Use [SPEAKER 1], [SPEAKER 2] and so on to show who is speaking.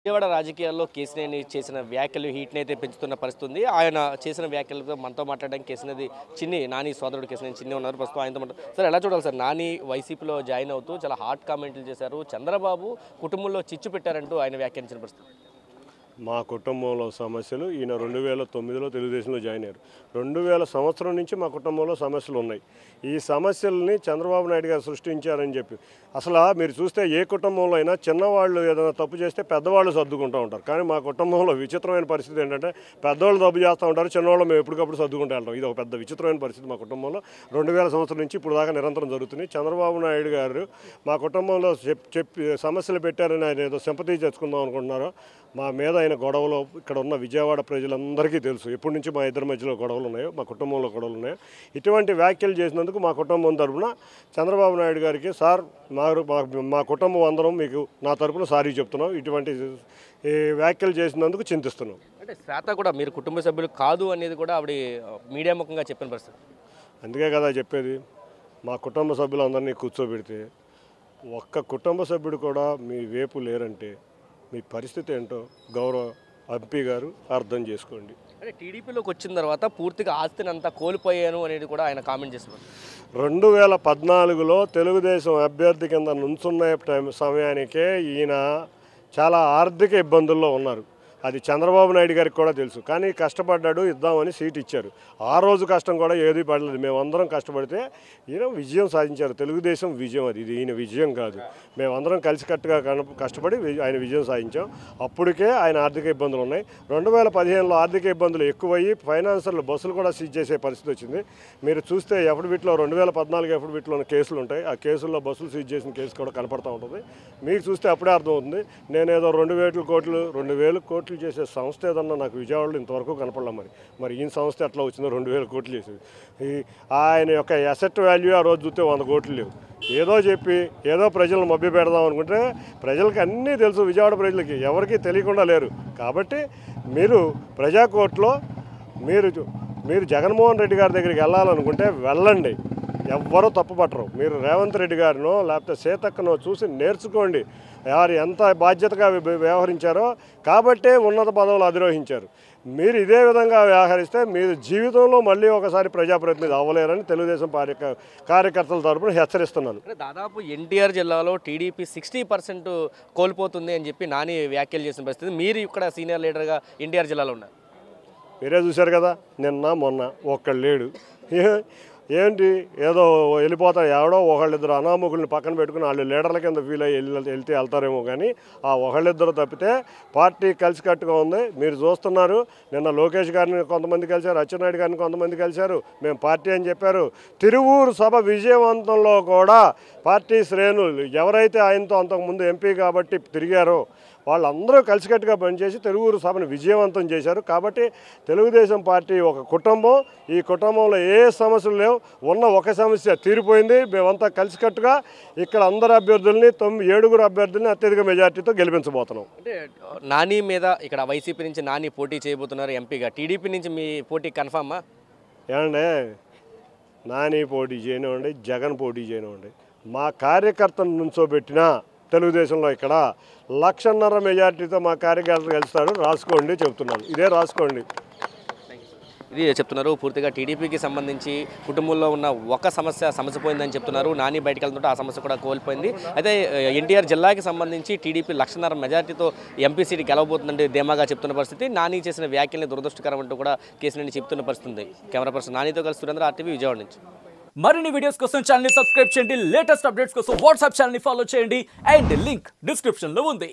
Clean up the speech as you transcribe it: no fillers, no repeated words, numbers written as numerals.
[SPEAKER 1] విజయవాడ రాజకీయాల్లో కేసినేని చేసిన వ్యాఖ్యలు హీట్ని అయితే పెంచుతున్న పరిస్థితి. ఆయన చేసిన వ్యాఖ్యలతో మనతో మాట్లాడడానికి కేసినేని చిన్ని నాని సోదరుడు కేసినేని చిన్ని ఉన్నారు. ప్రస్తుతం ఆయనతో సార్ ఎలా చూడాలి సార్? నాని వైసీపీలో జాయిన్ అవుతూ చాలా హాట్ కామెంట్లు చేశారు. చంద్రబాబు కుటుంబంలో చిచ్చు పెట్టారంటూ ఆయన వ్యాఖ్యానించిన పరిస్థితి.
[SPEAKER 2] మా కుటుంబంలో సమస్యలు ఈయన 2009లో తెలుగుదేశంలో జాయిన్ అయ్యారు. 2000 సంవత్సరం నుంచి మా కుటుంబంలో సమస్యలు ఉన్నాయి. ఈ సమస్యల్ని చంద్రబాబు నాయుడు గారు సృష్టించారని చెప్పి అసలు మీరు చూస్తే ఏ కుటుంబంలో అయినా చిన్నవాళ్ళు ఏదైనా తప్పు చేస్తే పెద్దవాళ్ళు సర్దుకుంటూ ఉంటారు. కానీ మా కుటుంబంలో విచిత్రమైన పరిస్థితి ఏంటంటే పెద్దవాళ్ళు తప్పు చేస్తూ ఉంటారు, చిన్నవాళ్ళు మేము ఎప్పటికప్పుడు సర్దుకుంటూ వెళ్తాం. ఇది ఒక పెద్ద విచిత్రమైన పరిస్థితి మా కుటుంబంలో 2000 సంవత్సరం నుంచి ఇప్పుడు దాకా నిరంతరం జరుగుతుంది. చంద్రబాబు నాయుడు గారు మా కుటుంబంలో చెప్పి సమస్యలు పెట్టారని ఆయన ఏదో సింపతి తెచ్చుకుందాం అనుకుంటున్నారు. మా మీద ఆయన గొడవలు ఇక్కడ ఉన్న విజయవాడ ప్రజలందరికీ తెలుసు ఎప్పటి నుంచి మా ఇద్దరి మధ్యలో గొడవలు ఉన్నాయో, మా కుటుంబంలో గొడవలు ఉన్నాయో. ఇటువంటి వ్యాఖ్యలు చేసినందుకు మా కుటుంబం తరఫున చంద్రబాబు నాయుడు గారికి సార్ మా కుటుంబం అందరం మీకు నా తరఫున సారీ చెప్తున్నాం. ఇటువంటి వ్యాఖ్యలు చేసినందుకు చింతిస్తున్నాం.
[SPEAKER 1] అంటే శ్వేత కూడా మీరు కుటుంబ సభ్యులు కాదు అనేది కూడా ఆవిడ మీడియా ముఖంగా చెప్పిన పరిస్థితి.
[SPEAKER 2] అందుకే కదా చెప్పేది, మా కుటుంబ సభ్యులందరినీ కూర్చోబెడితే ఒక్క కుటుంబ సభ్యుడు కూడా మీ వైపు లేరంటే మీ పరిస్థితి ఏంటో గౌరవ ఎంపీ గారు అర్థం చేసుకోండి.
[SPEAKER 1] అంటే టీడీపీలోకి వచ్చిన తర్వాత పూర్తిగా ఆస్తిని అంతా కోల్పోయాను అనేది కూడా ఆయన కామెంట్ చేస్తున్నారు.
[SPEAKER 2] 2014లో తెలుగుదేశం అభ్యర్థి కింద నుంచున్న సమయానికే ఈయన చాలా ఆర్థిక ఇబ్బందుల్లో ఉన్నారు. అది చంద్రబాబు నాయుడు గారికి కూడా తెలుసు. కానీ కష్టపడ్డాడు, ఇద్దామని సీట్ ఇచ్చారు. ఆ రోజు కష్టం కూడా ఏది పడలేదు. మేమందరం కష్టపడితే ఈయన విజయం సాధించారు. తెలుగుదేశం విజయం అది, ఇది ఈయన విజయం కాదు. మేమందరం కలిసికట్టుగా కష్టపడి ఆయన విజయం సాధించాం. అప్పటికే ఆయన ఆర్థిక ఇబ్బందులు ఉన్నాయి. 2015లో ఆర్థిక ఇబ్బందులు ఎక్కువయ్యి ఫైనాన్సర్లు బస్సులు కూడా సీజ్ చేసే పరిస్థితి వచ్చింది. మీరు చూస్తే ఎఫ్డివిట్లో 2014 ఎఫ్డివిట్లో కేసులు ఉంటాయి. ఆ కేసుల్లో బస్సులు సీజ్ చేసిన కేసు కూడా కనపడుతూ ఉంటుంది. మీకు చూస్తే అప్పుడే అర్థమవుతుంది. నేనేదో 2000 కోట్లు చేసే సంస్థ ఏదన్నా నాకు విజయవాడలో ఇంతవరకు కనపడలే. మరి ఈ సంస్థ ఎట్లా వచ్చిందో 2000 కోట్లు చేసేది. ఆయన యొక్క అసెట్ వాల్యూ ఆ రోజు చూస్తే 100 కోట్లు లేవు. ఏదో చెప్పి ఏదో ప్రజలను మభ్య పెడదాం అనుకుంటే ప్రజలకి అన్నీ తెలుసు. విజయవాడ ప్రజలకి ఎవరికీ తెలియకుండా లేరు. కాబట్టి మీరు ప్రజాకోర్టులో మీరు జగన్మోహన్ రెడ్డి గారి దగ్గరికి వెళ్ళాలనుకుంటే వెళ్ళండి, ఎవ్వరూ తప్పుపట్టరు. మీరు రేవంత్ రెడ్డి గారినో లేకపోతే సీతక్కనో చూసి నేర్చుకోండి. వారు ఎంత బాధ్యతగా వ్యవహరించారో కాబట్టే ఉన్నత పదవులు అధిరోహించారు. మీరు ఇదే విధంగా వ్యవహరిస్తే మీరు జీవితంలో మళ్ళీ ఒకసారి ప్రజాప్రతినిధి అవ్వలేరని తెలుగుదేశం కార్యకర్తల తరపున హెచ్చరిస్తున్నాను.
[SPEAKER 1] దాదాపు ఎన్టీఆర్ జిల్లాలో టీడీపీ 60% కోల్పోతుంది అని చెప్పి నాని వ్యాఖ్యలు చేసిన పరిస్థితి. మీరు ఇక్కడ సీనియర్ లీడర్గా ఎన్టీఆర్ జిల్లాలో ఉన్నారు.
[SPEAKER 2] మీరే చూశారు కదా, నిన్న మొన్న ఒక్కళ్ళు లేడు. ఏంటి ఏదో వెళ్ళిపోతా, ఎవడో ఒకళ్ళిద్దరు అనామకుల్ని పక్కన పెట్టుకుని వాళ్ళు లీడర్ల కింద ఫీల్ అయ్యి వెళ్తారేమో. కానీ ఆ ఒకళ్ళిద్దరు తప్పితే పార్టీ కలిసికట్టుగా ఉంది. మీరు చూస్తున్నారు, నిన్న లోకేష్ గారిని కొంతమంది కలిశారు, అచ్చెన్నాయుడు గారిని కొంతమంది కలిశారు, మేము పార్టీ అని చెప్పారు. తిరువూరు సభ విజయవంతంలో కూడా పార్టీ శ్రేణులు ఎవరైతే ఆయనతో అంతకుముందు ఎంపీ కాబట్టి తిరిగారో వాళ్ళందరూ కలిసికట్టుగా పనిచేసి తిరువూరు సభను విజయవంతం చేశారు. కాబట్టి తెలుగుదేశం పార్టీ ఒక కుటుంబం. ఈ కుటుంబంలో ఏ సమస్యలు లేవు. ఉన్న ఒక సమస్య తీరిపోయింది. మేమంతా కలిసికట్టుగా ఇక్కడ అందరు అభ్యర్థుల్ని 7 అభ్యర్థుల్ని అత్యధిక మెజార్టీతో గెలిపించబోతున్నాం.
[SPEAKER 1] అంటే నాని మీద ఇక్కడ వైసీపీ నుంచి నాని పోటీ చేయబోతున్నారు ఎంపీగా. టీడీపీ నుంచి మీ పోటీ కన్ఫామా?
[SPEAKER 2] ఏమండి, నాని పోటీ చేయనివ్వండి, జగన్ పోటీ చేయనివ్వండి, మా కార్యకర్తను నుంచోబెట్టినా తెలుగుదేశంలో ఇక్కడ 1,50,000 మెజార్టీతో మా కార్యకర్తలు గెలుస్తారు. రాసుకోండి, చెప్తున్నాను, ఇదే రాసుకోండి.
[SPEAKER 1] ఇది చెప్తున్నారు. పూర్తిగా టీడీపీకి సంబంధించి కుటుంబంలో ఉన్న ఒక సమస్య పోయిందని చెప్తున్నారు. నాని బయటకు వెళ్తుంటే ఆ సమస్య కూడా కోల్పోయింది. అయితే ఎన్టీఆర్ జిల్లాకి సంబంధించి టీడీపీ 1,50,000 మెజార్టీతో ఎంపీ సీట్ గెలవబోతుందంటే ధీమాగా చెప్తున్న పరిస్థితి. నాని చేసిన వ్యాఖ్యల్ని దురదృష్టకరం అంటూ కూడా కేసినేని చెప్తున్న పరిస్థితి. కెమెరా పర్సన్ నానితో కలిసి సురేంద్ర, RTV, విజయవాడ నుంచి.
[SPEAKER 3] మరిన్ని వీడియోస్ కోసం ఛానల్ ని సబ్స్క్రైబ్ చేయండి. లేటెస్ట్ అప్డేట్స్ కోసం వాట్సాప్ ఛానల్ ని ఫాలో చేయండి. అండ్ లింక్ డిస్క్రిప్షన్ లో ఉంది.